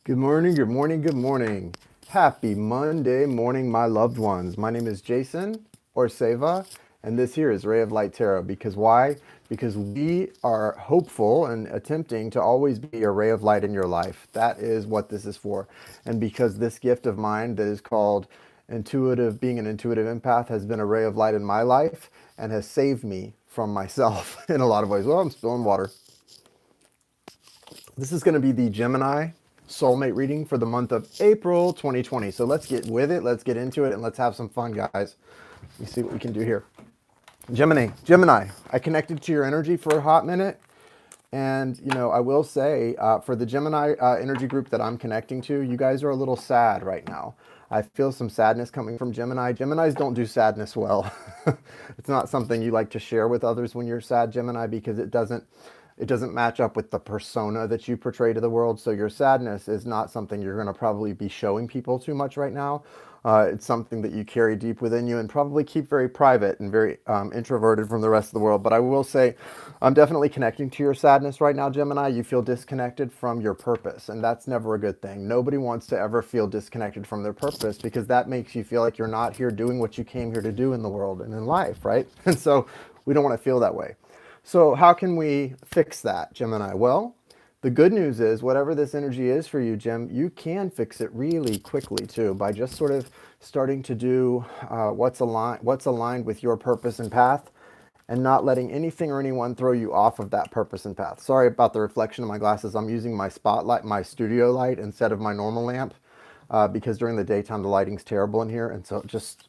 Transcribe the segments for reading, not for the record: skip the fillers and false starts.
Good morning, good morning, good morning. Happy Monday morning, my loved ones. My name is Jason or Seva, and this here is Ray of Light Tarot. Because why? Because we are hopeful and attempting to always be a ray of light in your life. That is what this is for. And because this gift of mine that is called being an intuitive empath has been a ray of light in my life and has saved me from myself in a lot of ways. Well, I'm spilling water. This is going to be the Gemini Soulmate reading for the month of April 2020. So let's get with it, let's get into it, and let's have some fun, guys. Let me see what we can do here. Gemini, I connected to your energy for a hot minute. And, I will say, for the Gemini energy group that I'm connecting to, you guys are a little sad right now. I feel some sadness coming from Gemini. Geminis don't do sadness well. It's not something you like to share with others when you're sad, Gemini, because it doesn't match up with the persona that you portray to the world. So your sadness is not something you're going to probably be showing people too much right now. It's something that you carry deep within you and probably keep very private and very introverted from the rest of the world. But I will say, I'm definitely connecting to your sadness right now, Gemini. You feel disconnected from your purpose, and that's never a good thing. Nobody wants to ever feel disconnected from their purpose, because that makes you feel like you're not here doing what you came here to do in the world and in life, right? And so we don't want to feel that way. So how can we fix that, Gemini? Well, the good news is whatever this energy is for you, Gem, you can fix it really quickly too, by just sort of starting to do what's aligned with your purpose and path, and not letting anything or anyone throw you off of that purpose and path. Sorry about the reflection of my glasses. I'm using my spotlight, my studio light, instead of my normal lamp, because during the daytime the lighting's terrible in here, and so just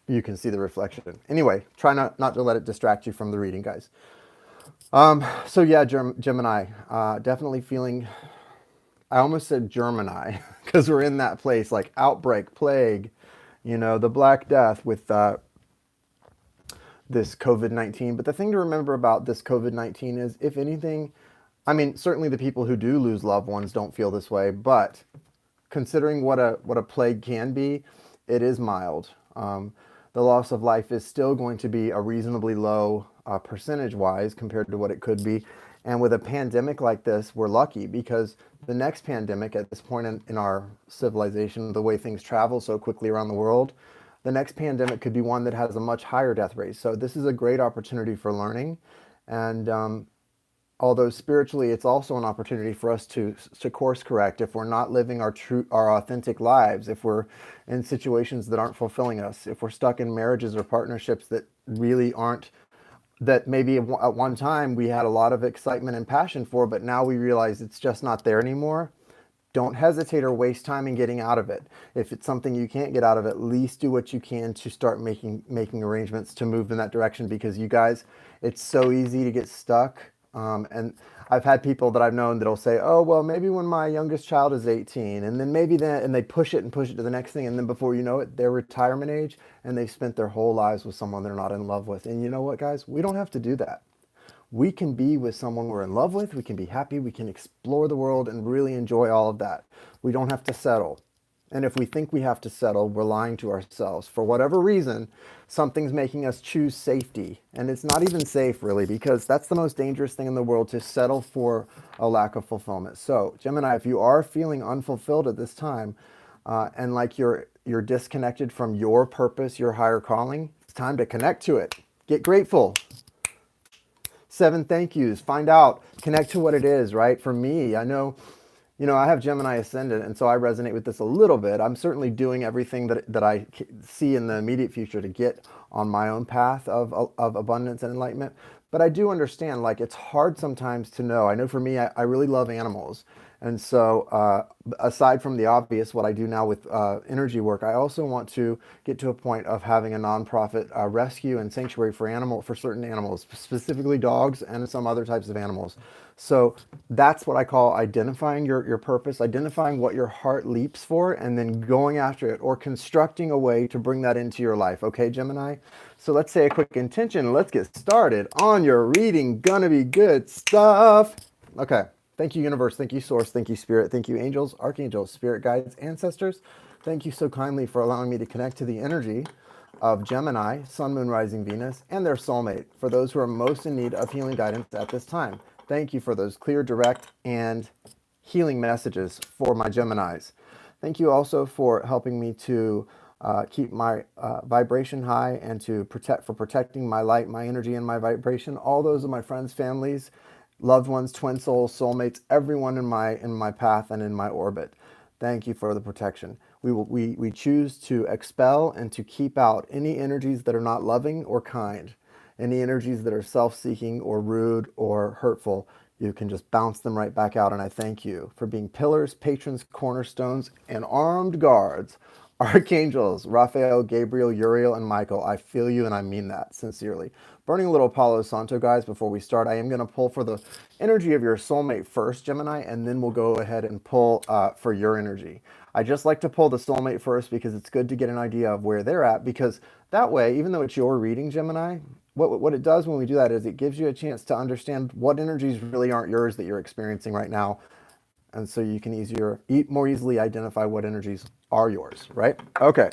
you can see the reflection. Anyway, try not to let it distract you from the reading, guys. So yeah, Gemini, definitely feeling, I almost said Germani, because we're in that place, like outbreak, plague, the Black Death with this COVID-19. But the thing to remember about this COVID-19 is, if anything, I mean, certainly the people who do lose loved ones don't feel this way, but considering what a plague can be, it is mild. The loss of life is still going to be a reasonably low percentage-wise compared to what it could be. And with a pandemic like this, we're lucky, because the next pandemic at this point in our civilization, the way things travel so quickly around the world, the next pandemic could be one that has a much higher death rate. So this is a great opportunity for learning. And although spiritually it's also an opportunity for us to course correct if we're not living our authentic lives, if we're in situations that aren't fulfilling us, if we're stuck in marriages or partnerships that really aren't, that maybe at one time we had a lot of excitement and passion for, but now we realize it's just not there anymore. Don't hesitate or waste time in getting out of it. If it's something you can't get out of, at least do what you can to start making arrangements to move in that direction, because you guys, it's so easy to get stuck. And I've had people that I've known that'll say, oh, well, maybe when my youngest child is 18, and then maybe then, and they push it to the next thing. And then before you know it, they're retirement age, and they've spent their whole lives with someone they're not in love with. And you know what, guys? We don't have to do that. We can be with someone we're in love with. We can be happy. We can explore the world and really enjoy all of that. We don't have to settle. And if we think we have to settle, we're lying to ourselves. For whatever reason, something's making us choose safety. And it's not even safe, really, because that's the most dangerous thing in the world, to settle for a lack of fulfillment. So, Gemini, if you are feeling unfulfilled at this time, and like you're disconnected from your purpose, your higher calling, it's time to connect to it. Get grateful. 7 thank yous. Find out. Connect to what it is, right? For me, I know, I have Gemini ascendant, and so I resonate with this a little bit. I'm certainly doing everything that I see in the immediate future to get on my own path of abundance and enlightenment. But I do understand, like, it's hard sometimes to know. I know for me, I really love animals. And so aside from the obvious, what I do now with energy work, I also want to get to a point of having a nonprofit rescue and sanctuary for certain animals, specifically dogs and some other types of animals. So that's what I call identifying your purpose, identifying what your heart leaps for, and then going after it, or constructing a way to bring that into your life. Okay, Gemini? So let's say a quick intention. Let's get started on your reading. Gonna be good stuff. Okay. Thank you, universe. Thank you, source. Thank you, spirit. Thank you, angels, archangels, spirit guides, ancestors. Thank you so kindly for allowing me to connect to the energy of Gemini, Sun, Moon, Rising, Venus, and their soulmate, for those who are most in need of healing guidance at this time. Thank you for those clear, direct, and healing messages for my Geminis. Thank you also for helping me to keep my vibration high and to protecting my light, my energy, and my vibration. All those are my friends, families, loved ones, twin souls, soulmates, everyone in my path and in my orbit. Thank you for the protection. We choose to expel and to keep out any energies that are not loving or kind, any energies that are self-seeking or rude or hurtful. You can just bounce them right back out. And I thank you for being pillars, patrons, cornerstones, and armed guards, archangels, Raphael, Gabriel, Uriel, and Michael. I feel you, and I mean that sincerely. Burning a little Palo Santo, guys, before we start. I am going to pull for the energy of your soulmate first, Gemini, and then we'll go ahead and pull for your energy. I just like to pull the soulmate first because it's good to get an idea of where they're at, because that way, even though it's your reading, Gemini, what it does when we do that is it gives you a chance to understand what energies really aren't yours that you're experiencing right now. And so you can more easily identify what energies are yours, right? Okay.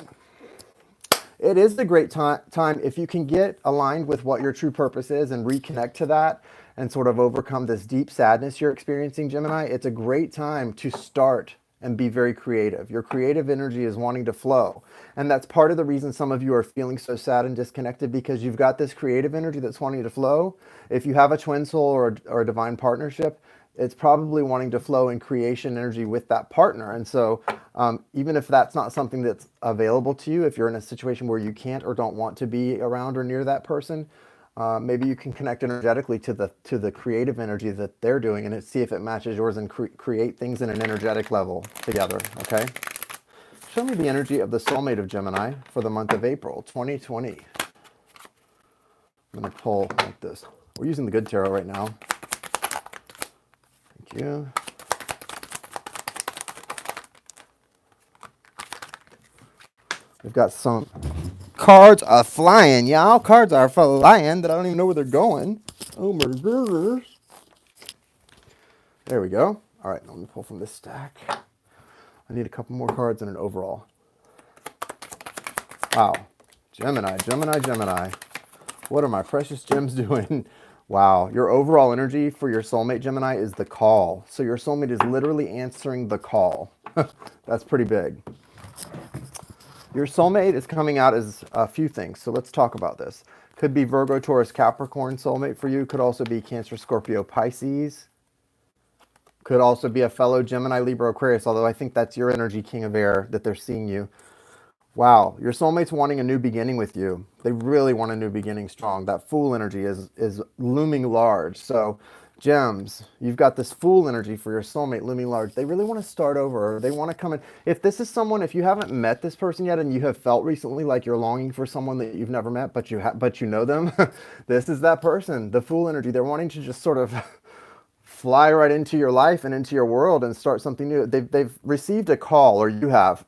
It is a great time if you can get aligned with what your true purpose is and reconnect to that and sort of overcome this deep sadness you're experiencing, Gemini. It's a great time to start and be very creative. Your creative energy is wanting to flow. And that's part of the reason some of you are feeling so sad and disconnected, because you've got this creative energy that's wanting to flow. If you have a twin soul or a divine partnership, it's probably wanting to flow in creation energy with that partner. And so even if that's not something that's available to you, if you're in a situation where you can't or don't want to be around or near that person, maybe you can connect energetically to the creative energy that they're doing and see if it matches yours and create things in an energetic level together, okay? Show me the energy of the soulmate of Gemini for the month of April 2020. I'm going to pull like this. We're using the good tarot right now. Thank you. We've got some cards are flying, y'all. Cards are flying that I don't even know where they're going. Oh my goodness. There we go. All right, let me pull from this stack. I need a couple more cards and an overall. Wow. Gemini, Gemini, Gemini. What are my precious gems doing? Wow. Your overall energy for your soulmate, Gemini, is the call. So your soulmate is literally answering the call. That's pretty big. Your soulmate is coming out as a few things. So let's talk about this. Could be Virgo, Taurus, Capricorn soulmate for you. Could also be Cancer, Scorpio, Pisces. Could also be a fellow Gemini, Libra, Aquarius, although I think that's your energy, King of Air, that they're seeing you. Wow, your soulmate's wanting a new beginning with you. They really want a new beginning strong. That Fool energy is looming large. So, gems, you've got this Fool energy for your soulmate looming large. They really want to start over. They want to come in. If this is someone, if you haven't met this person yet and you have felt recently like you're longing for someone that you've never met, but you know them, this is that person, the Fool energy. They're wanting to just sort of fly right into your life and into your world and start something new. They've received a call, or you have.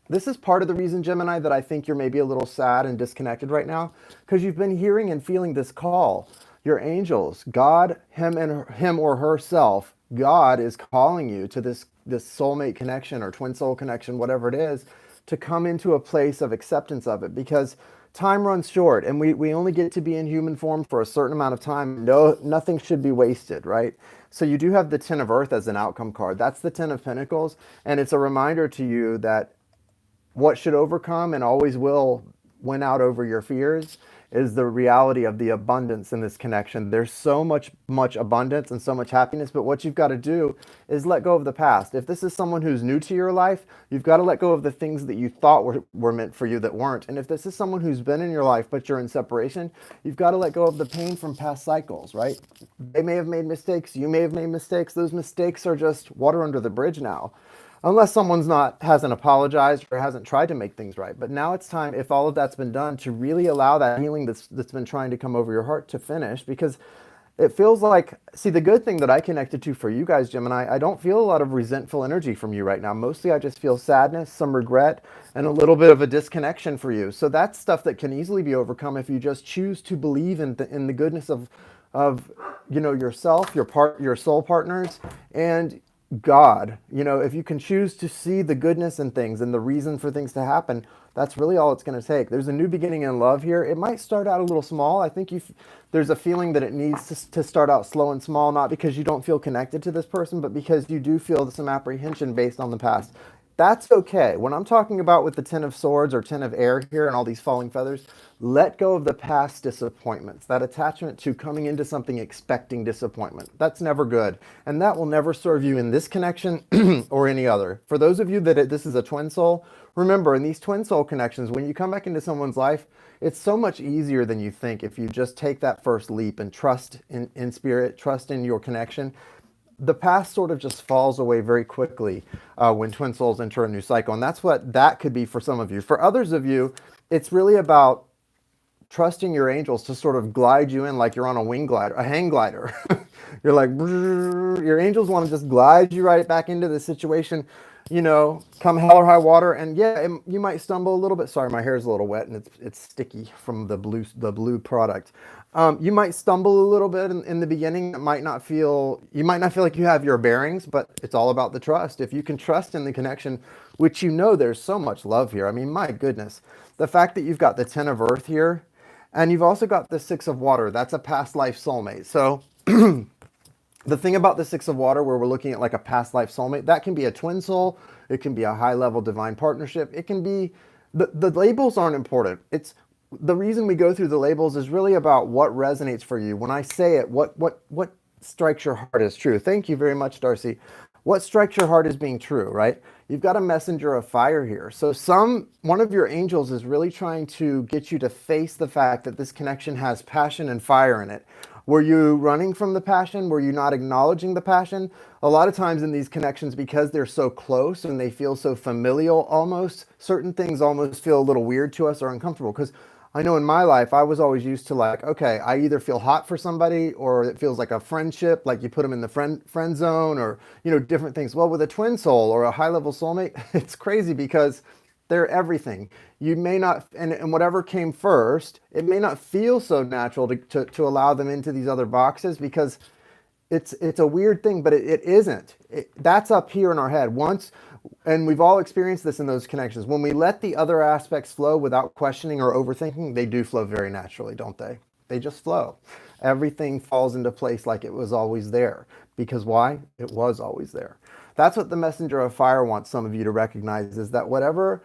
This is part of the reason, Gemini, that I think you're maybe a little sad and disconnected right now, because you've been hearing and feeling this call. Your angels, God, him or herself, God is calling you to this soulmate connection or twin soul connection, whatever it is, to come into a place of acceptance of it, because time runs short and we only get to be in human form for a certain amount of time. Nothing should be wasted, right? So you do have the Ten of Earth as an outcome card. That's the Ten of Pentacles, and it's a reminder to you that what should overcome and always will win out over your fears is the reality of the abundance in this connection. There's so much abundance and so much happiness, but what you've got to do is let go of the past. If this is someone who's new to your life, you've got to let go of the things that you thought were meant for you that weren't. And if this is someone who's been in your life, but you're in separation, you've got to let go of the pain from past cycles, right? They may have made mistakes. You may have made mistakes. Those mistakes are just water under the bridge now. Unless someone's hasn't apologized or hasn't tried to make things right. But now it's time, if all of that's been done, to really allow that healing that's been trying to come over your heart to finish, because it feels like, see, the good thing that I connected to for you guys, Gemini, I don't feel a lot of resentful energy from you right now. Mostly I just feel sadness, some regret, and a little bit of a disconnection for you. So that's stuff that can easily be overcome if you just choose to believe in the goodness of yourself, your soul partners, and God. If you can choose to see the goodness in things and the reason for things to happen, That's really all it's going to take. There's a new beginning in love here. It might start out a little small. I think there's a feeling that it needs to start out slow and small, not because you don't feel connected to this person, but because you do feel some apprehension based on the past. That's okay. When I'm talking about with the Ten of Swords or Ten of Air here and all these falling feathers, let go of the past disappointments, that attachment to coming into something expecting disappointment. That's never good. And that will never serve you in this connection or any other. For those of you that this is a twin soul, remember in these twin soul connections, when you come back into someone's life, it's so much easier than you think if you just take that first leap and trust in spirit, trust in your connection. The past sort of just falls away very quickly when twin souls enter a new cycle. And that's what that could be for some of you. For others of you, it's really about trusting your angels to sort of glide you in like you're on a wing glider, a hang glider. You're like, your angels want to just glide you right back into the situation, you know, come hell or high water. And yeah, you might stumble a little bit. Sorry, my hair is a little wet and it's sticky from the blue product. You might stumble a little bit in the beginning. You might not feel like you have your bearings, but it's all about the trust. If you can trust in the connection, which you know there's so much love here. I mean, my goodness, the fact that you've got the Ten of Earth here, and you've also got the Six of Water. That's a past life soulmate. So the thing about the Six of Water, where we're looking at like a past life soulmate, that can be a twin soul. It can be a high level divine partnership. It can be, the labels aren't important. It's the reason we go through the labels is really about what resonates for you. When I say it, what strikes your heart as true. Thank you very much, Darcy. What strikes your heart as being true, right? You've got a messenger of fire here. So one of your angels is really trying to get you to face the fact that this connection has passion and fire in it. Were you running from the passion? Were you not acknowledging the passion? A lot of times in these connections, because they're so close and they feel so familial almost, certain things almost feel a little weird to us or uncomfortable. Because I know in my life, I was always used to like, okay, I either feel hot for somebody or it feels like a friendship, like you put them in the friend zone or, you know, different things. Well, with a twin soul or a high level soulmate, it's crazy because they're everything. You may not, and whatever came first, it may not feel so natural to allow them into these other boxes because it's a weird thing, but it isn't. That's up here in our head. Once, and we've all experienced this in those connections. When we let the other aspects flow without questioning or overthinking, they do flow very naturally, don't they? They just flow. Everything falls into place like it was always there. Because why? It was always there. That's what the messenger of fire wants some of you to recognize, is that whatever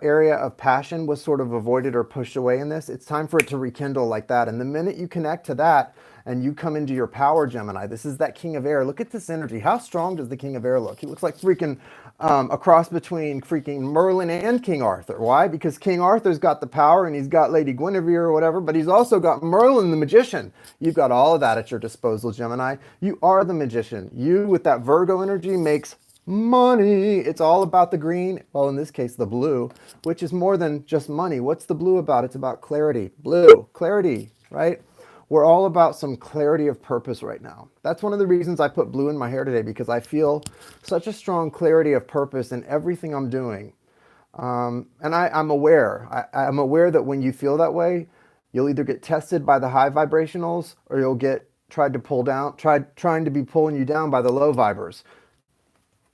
area of passion was sort of avoided or pushed away in this, it's time for it to rekindle like that. And the minute you connect to that and you come into your power, Gemini, this is that King of Air. Look at this energy. How strong does the King of Air look? He looks like freaking a cross between freaking Merlin and King Arthur. Why? Because King Arthur's got the power and he's got Lady Guinevere or whatever, but he's also got Merlin the magician. You've got all of that at your disposal, Gemini. You are the magician. You, with that Virgo energy, makes money. It's all about the green, well, in this case, the blue, which is more than just money. What's the blue about? It's about clarity. Blue, clarity, right? We're all about some clarity of purpose right now. That's one of the reasons I put blue in my hair today, because I feel such a strong clarity of purpose in everything I'm doing. And I'm aware. I'm aware that when you feel that way, you'll either get tested by the high vibrationals or you'll get trying to be pulling you down by the low vibers.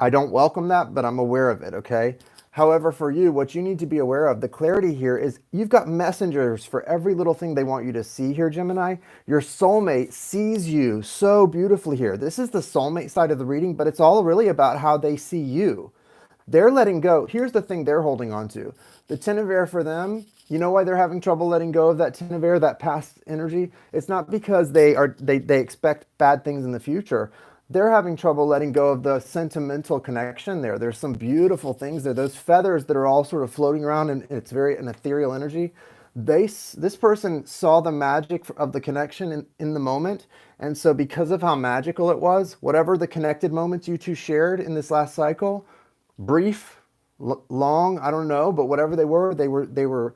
I don't welcome that, but I'm aware of it, okay? However, for you, what you need to be aware of, the clarity here is you've got messengers for every little thing they want you to see here, Gemini. Your soulmate sees you so beautifully here. This is the soulmate side of the reading, but it's all really about how they see you. They're letting go. Here's the thing they're holding on to. The Ten of Air for them, you know why they're having trouble letting go of that Ten of Air, that past energy? It's not because they expect bad things in the future. They're having trouble letting go of the sentimental connection there. There's some beautiful things there. Those feathers that are all sort of floating around, and it's very an ethereal energy. This person saw the magic of the connection in the moment. And so because of how magical it was, whatever the connected moments you two shared in this last cycle, brief, long, I don't know, but whatever they were,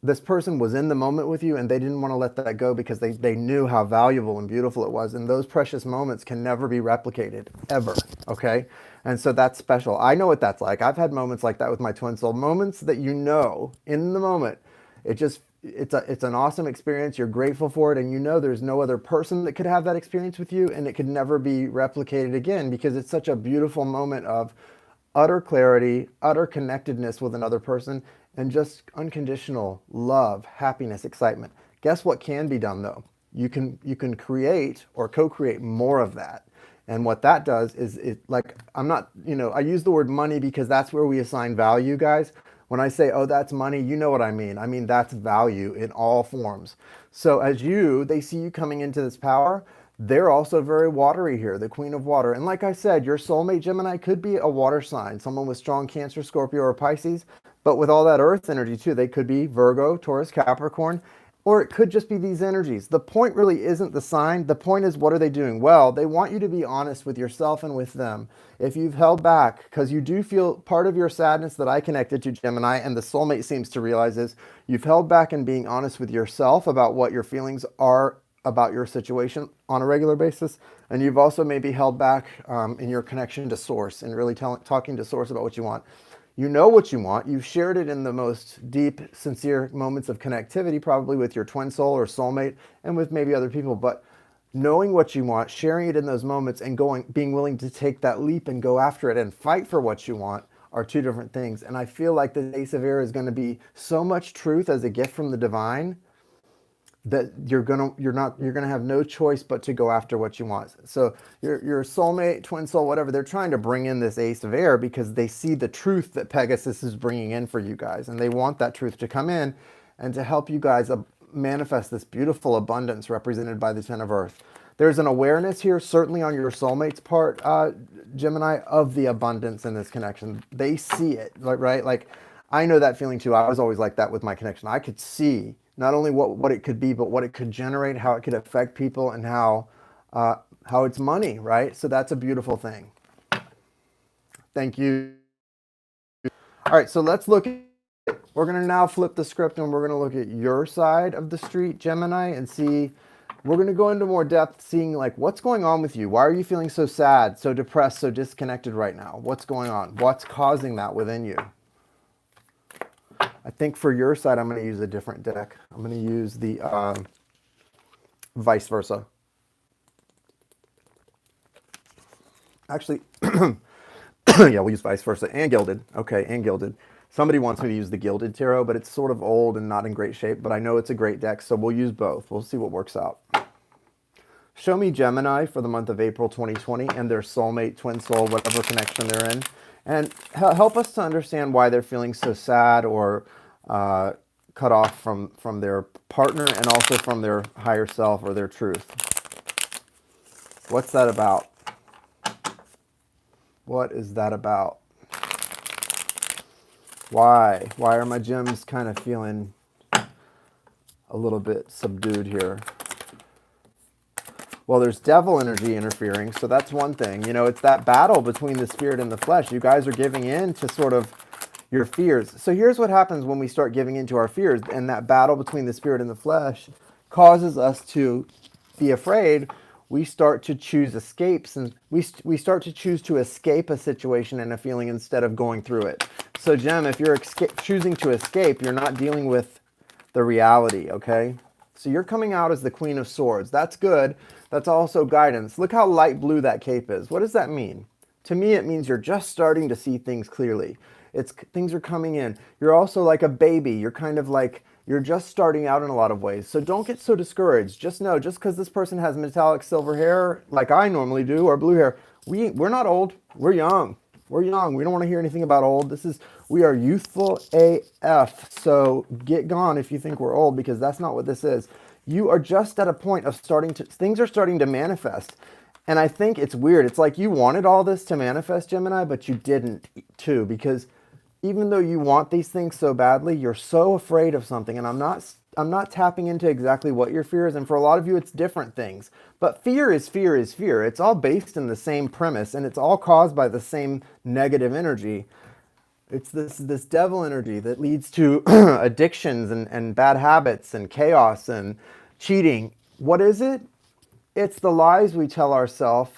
this person was in the moment with you and they didn't want to let that go because they knew how valuable and beautiful it was. And those precious moments can never be replicated, ever, okay? And so that's special. I know what that's like. I've had moments like that with my twin soul, moments that you know in the moment, it's an awesome experience. You're grateful for it. And you know there's no other person that could have that experience with you and it could never be replicated again because it's such a beautiful moment of utter clarity, utter connectedness with another person. and just unconditional love, happiness, excitement. Guess what can be done though? You can create or co-create more of that. And what that does is it, like, I'm not, I use the word money because that's where we assign value, guys. When I say, oh, that's money, you know what I mean. I mean, that's value in all forms. So as they see you coming into this power, they're also very watery here, the Queen of Water. And like I said, your soulmate Gemini could be a water sign, someone with strong Cancer, Scorpio, or Pisces. But with all that earth energy too, they could be Virgo, Taurus, Capricorn, or it could just be these energies. The point really isn't the sign. The point is, what are they doing? Well, they want you to be honest with yourself and with them. If you've held back, because you do feel part of your sadness that I connected to Gemini, and the soulmate seems to realize is you've held back in being honest with yourself about what your feelings are about your situation on a regular basis. And you've also maybe held back in your connection to source and really talking to source about what you want. You know what you want. You've shared it in the most deep, sincere moments of connectivity, probably with your twin soul or soulmate and with maybe other people. But knowing what you want, sharing it in those moments and being willing to take that leap and go after it and fight for what you want are two different things. And I feel like the Ace of Air is going to be so much truth as a gift from the divine that you're gonna have no choice but to go after what you want. So your soulmate, twin soul, whatever, they're trying to bring in this Ace of Air because they see the truth that Pegasus is bringing in for you guys, and they want that truth to come in and to help you guys manifest this beautiful abundance represented by the Ten of Earth. There's an awareness here, certainly on your soulmate's part, Gemini, of the abundance in this connection. They see it, right? Like, I know that feeling too. I was always like that with my connection. I could see not only what it could be, but what it could generate, how it could affect people, and how it's money, right? So that's a beautiful thing. Thank you. All right, so let's look at, we're going to now flip the script and we're going to look at your side of the street, Gemini, and see, we're going to go into more depth, seeing like what's going on with you. Why are you feeling so sad, so depressed, so disconnected right now? What's going on? What's causing that within you? I think for your side, I'm going to use a different deck. I'm going to use the vice versa. Actually, yeah, we'll use vice versa and gilded. Okay, and gilded. Somebody wants me to use the gilded tarot, but it's sort of old and not in great shape, but I know it's a great deck, so we'll use both. We'll see what works out. Show me Gemini for the month of April 2020 and their soulmate, twin soul, whatever connection they're in. And help us to understand why they're feeling so sad or cut off from their partner and also from their higher self or their truth. What's that about? What is that about? Why? Why are my gems kind of feeling a little bit subdued here? Well, there's devil energy interfering, so that's one thing. You know, it's that battle between the spirit and the flesh. You guys are giving in to sort of your fears. So here's what happens when we start giving in to our fears, and that battle between the spirit and the flesh causes us to be afraid. We start to choose escapes, and we start to choose to escape a situation and a feeling instead of going through it. So Gem, if you're choosing to escape, you're not dealing with the reality, okay? So you're coming out as the Queen of Swords. That's good. That's also guidance. Look how light blue that cape is. What does that mean? To me, it means you're just starting to see things clearly. Things are coming in. You're also like a baby. You're kind of like, you're just starting out in a lot of ways. So don't get so discouraged. Just know, just because this person has metallic silver hair, like I normally do, or blue hair, we're not old. We're young. We're young. We don't want to hear anything about old. We are youthful AF. So get gone if you think we're old, because that's not what this is. You are just at a point of things are starting to manifest. And I think it's weird. It's like you wanted all this to manifest, Gemini, but you didn't too, because even though you want these things so badly, you're so afraid of something. And I'm not tapping into exactly what your fear is. And for a lot of you, it's different things. But fear is fear is fear. It's all based in the same premise, and it's all caused by the same negative energy. It's this devil energy that leads to addictions and bad habits and chaos and cheating. What is it? It's the lies we tell ourselves.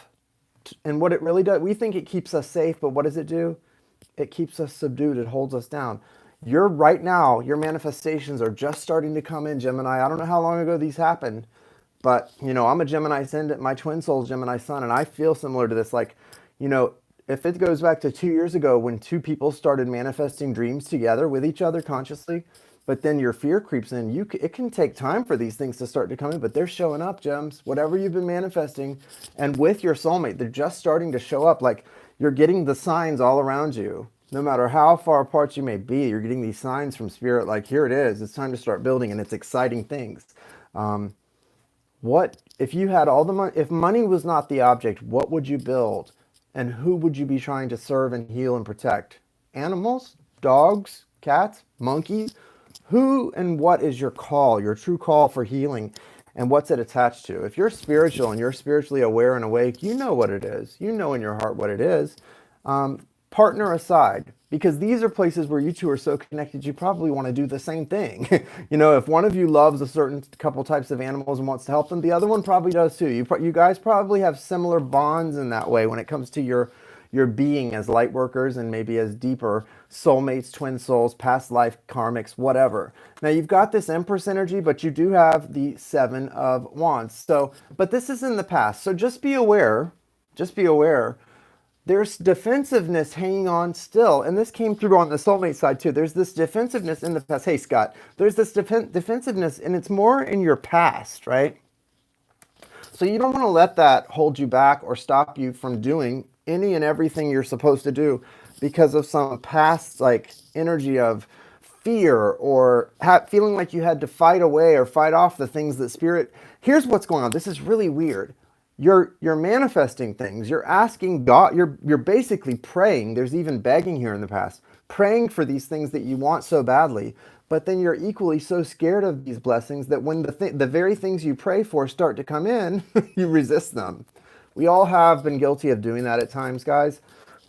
And what it really does, we think it keeps us safe, but what does it do? It keeps us subdued. It holds us down. Right now, your manifestations are just starting to come in, Gemini. I don't know how long ago these happened, but, I'm a Gemini ascendant. My twin soul's Gemini sun, and I feel similar to this. Like, if it goes back to 2 years ago when two people started manifesting dreams together with each other consciously, but then your fear creeps in, it can take time for these things to start to come in, but they're showing up, gems. Whatever you've been manifesting, and with your soulmate, they're just starting to show up. Like you're getting the signs all around you. No matter how far apart you may be, you're getting these signs from spirit. Like here it is. It's time to start building, and it's exciting things. What if you had all the money? If money was not the object, what would you build? And who would you be trying to serve and heal and protect? Animals? Dogs? Cats? Monkeys? Who and what is your call, your true call for healing? And what's it attached to? If you're spiritual and you're spiritually aware and awake, you know what it is. You know in your heart what it is. Partner aside, because these are places where you two are so connected, you probably want to do the same thing. You know, if one of you loves a certain couple types of animals and wants to help them, the other one probably does too. You guys probably have similar bonds in that way when it comes to your being as light workers and maybe as deeper soulmates, twin souls, past life karmics, whatever. Now you've got this Empress energy, but you do have the Seven of Wands. So, but this is in the past. So just be aware, there's defensiveness hanging on still. And this came through on the soulmate side too. There's this defensiveness in the past. Hey, Scott, there's this defensiveness and it's more in your past, right? So you don't want to let that hold you back or stop you from doing any and everything you're supposed to do because of some past like energy of fear or feeling like you had to fight away or fight off the things that spirit. Here's what's going on. This is really weird. You're manifesting things. You're asking God. You're basically praying. There's even begging here in the past, praying for these things that you want so badly. But then you're equally so scared of these blessings that when the very things you pray for start to come in, you resist them. We all have been guilty of doing that at times, guys.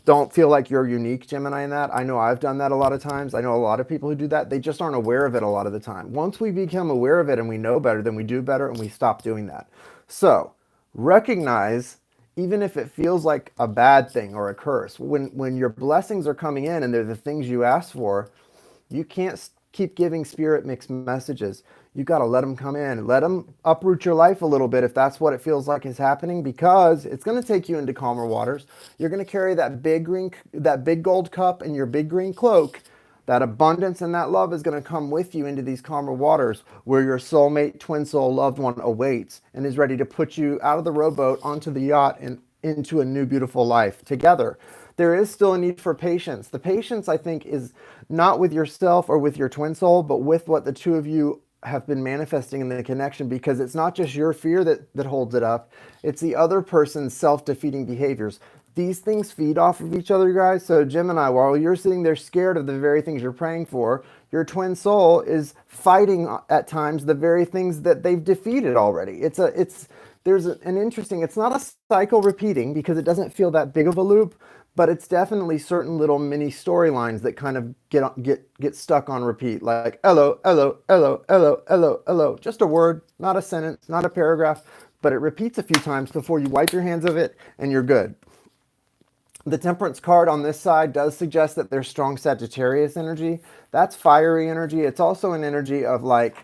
Don't feel like you're unique, Gemini, in that. I know I've done that a lot of times. I know a lot of people who do that. They just aren't aware of it a lot of the time. Once we become aware of it and we know better, then we do better and we stop doing that. So recognize, even if it feels like a bad thing or a curse, when your blessings are coming in and they're the things you asked for, you can't keep giving spirit mixed messages. You got to let them come in. Let them uproot your life a little bit if that's what it feels like is happening, because it's going to take you into calmer waters. You're going to carry that big gold cup and your big green cloak. That abundance and that love is going to come with you into these calmer waters where your soulmate, twin soul, loved one awaits and is ready to put you out of the rowboat onto the yacht and into a new beautiful life together. There is still a need for patience. The patience, I think, is not with yourself or with your twin soul, but with what the two of you have been manifesting in the connection, because it's not just your fear that holds it up. It's the other person's self-defeating behaviors. These things feed off of each other, guys. So Gemini, while you're sitting there scared of the very things you're praying for, your twin soul is fighting at times the very things that they've defeated already. There's an interesting, it's not a cycle repeating because it doesn't feel that big of a loop, but it's definitely certain little mini storylines that kind of get stuck on repeat, like hello, hello, hello, hello, hello, hello. Just a word, not a sentence, not a paragraph, but it repeats a few times before you wipe your hands of it and you're good. The Temperance card on this side does suggest that there's strong Sagittarius energy. That's fiery energy. It's also an energy of like,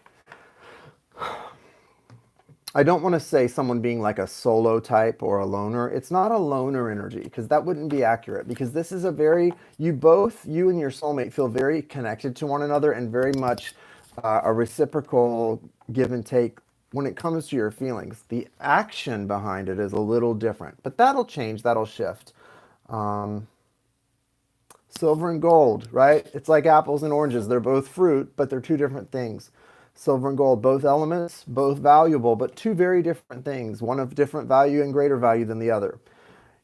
I don't want to say someone being like a solo type or a loner. It's not a loner energy because that wouldn't be accurate, because this is a very, you and your soulmate feel very connected to one another and very much a reciprocal give and take when it comes to your feelings. The action behind it is a little different, but that'll change, that'll shift. Silver and gold, right? It's like apples and oranges. They're both fruit, but they're two different things. Silver and gold, both elements, both valuable, but two very different things. One of different value and greater value than the other.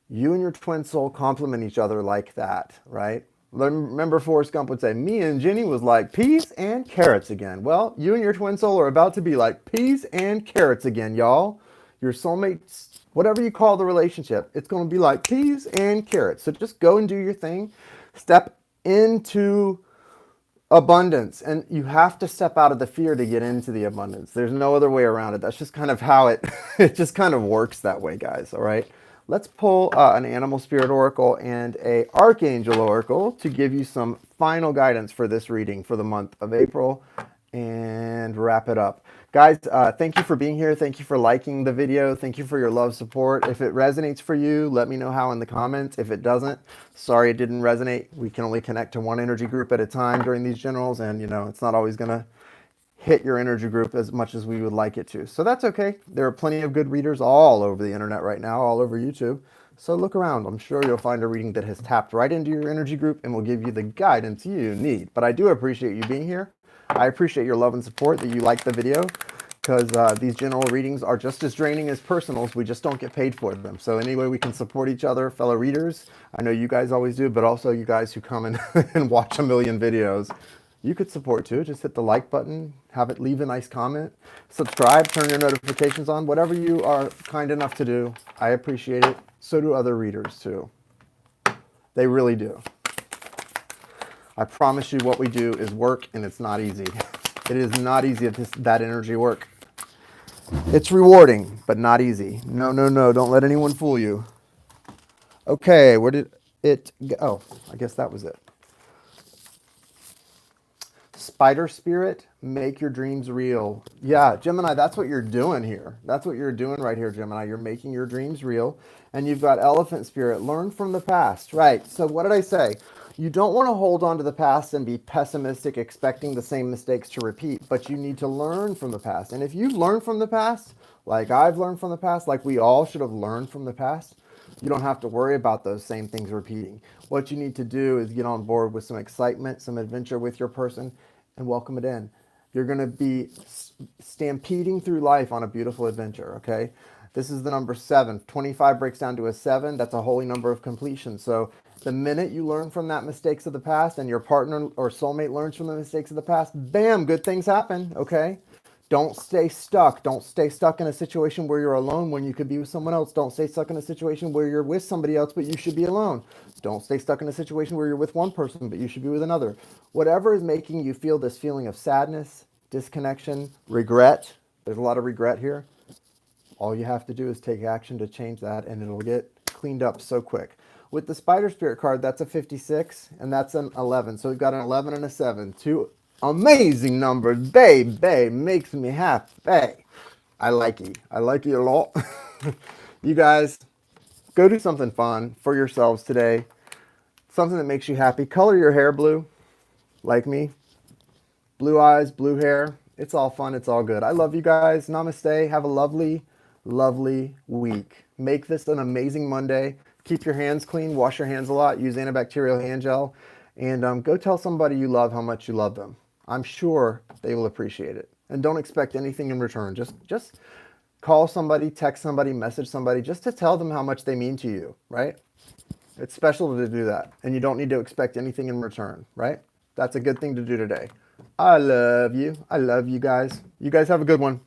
You and your twin soul complement each other like that, right? Remember Forrest Gump would say, me and Jenny was like peas and carrots again. Well, you and your twin soul are about to be like peas and carrots again, y'all. Your soulmates, whatever you call the relationship, it's going to be like peas and carrots. So just go and do your thing. Step into abundance. And you have to step out of the fear to get into the abundance. There's no other way around it. That's just kind of how it just kind of works that way, guys. All right. Let's pull an animal spirit oracle and a archangel oracle to give you some final guidance for this reading for the month of April and wrap it up. Guys, thank you for being here. Thank you for liking the video. Thank you for your love, support. If it resonates for you, let me know how in the comments. If it doesn't, sorry it didn't resonate. We can only connect to one energy group at a time during these generals, and you know, it's not always gonna hit your energy group as much as we would like it to. So that's okay. There are plenty of good readers all over the internet right now, all over YouTube. So look around. I'm sure you'll find a reading that has tapped right into your energy group and will give you the guidance you need. But I do appreciate you being here. I appreciate your love and support, that you like the video, because these general readings are just as draining as personals. We just don't get paid for them. So any way we can support each other, fellow readers, I know you guys always do, but also you guys who come in and watch a million videos, you could support too. Just hit the like button, leave a nice comment, subscribe, turn your notifications on, whatever you are kind enough to do. I appreciate it. So do other readers too. They really do. I promise you what we do is work, and it's not easy. It is not easy at that energy work. It's rewarding, but not easy. No, no, no. Don't let anyone fool you. Okay, where did it go? Oh, I guess that was it. Spider spirit, make your dreams real. Yeah, Gemini, that's what you're doing here. That's what you're doing right here, Gemini. You're making your dreams real. And you've got elephant spirit, learn from the past. Right, so what did I say? You don't want to hold on to the past and be pessimistic, expecting the same mistakes to repeat, but you need to learn from the past. And if you've learned from the past, like I've learned from the past, like we all should have learned from the past, you don't have to worry about those same things repeating. What you need to do is get on board with some excitement, some adventure with your person, and welcome it in. You're going to be stampeding through life on a beautiful adventure, okay? This is the number 7. 25 breaks down to a 7. That's a holy number of completion. So the minute you learn from that mistakes of the past and your partner or soulmate learns from the mistakes of the past, bam, good things happen, okay? Don't stay stuck. Don't stay stuck in a situation where you're alone when you could be with someone else. Don't stay stuck in a situation where you're with somebody else, but you should be alone. Don't stay stuck in a situation where you're with one person, but you should be with another. Whatever is making you feel this feeling of sadness, disconnection, regret, there's a lot of regret here. All you have to do is take action to change that, and it'll get cleaned up so quick. With the Spider Spirit card, that's a 56, and that's an 11. So we've got an 11 and a 7. Two amazing numbers. Babe, makes me happy. I like you. I like you a lot. You guys, go do something fun for yourselves today. Something that makes you happy. Color your hair blue, like me. Blue eyes, blue hair. It's all fun. It's all good. I love you guys. Namaste. Have a lovely, lovely week. Make this an amazing Monday. Keep your hands clean. Wash your hands a lot. Use antibacterial hand gel. And go tell somebody you love how much you love them. I'm sure they will appreciate it. And don't expect anything in return. Just call somebody, text somebody, message somebody, just to tell them how much they mean to you, right? It's special to do that. And you don't need to expect anything in return, right? That's a good thing to do today. I love you. I love you guys. You guys have a good one.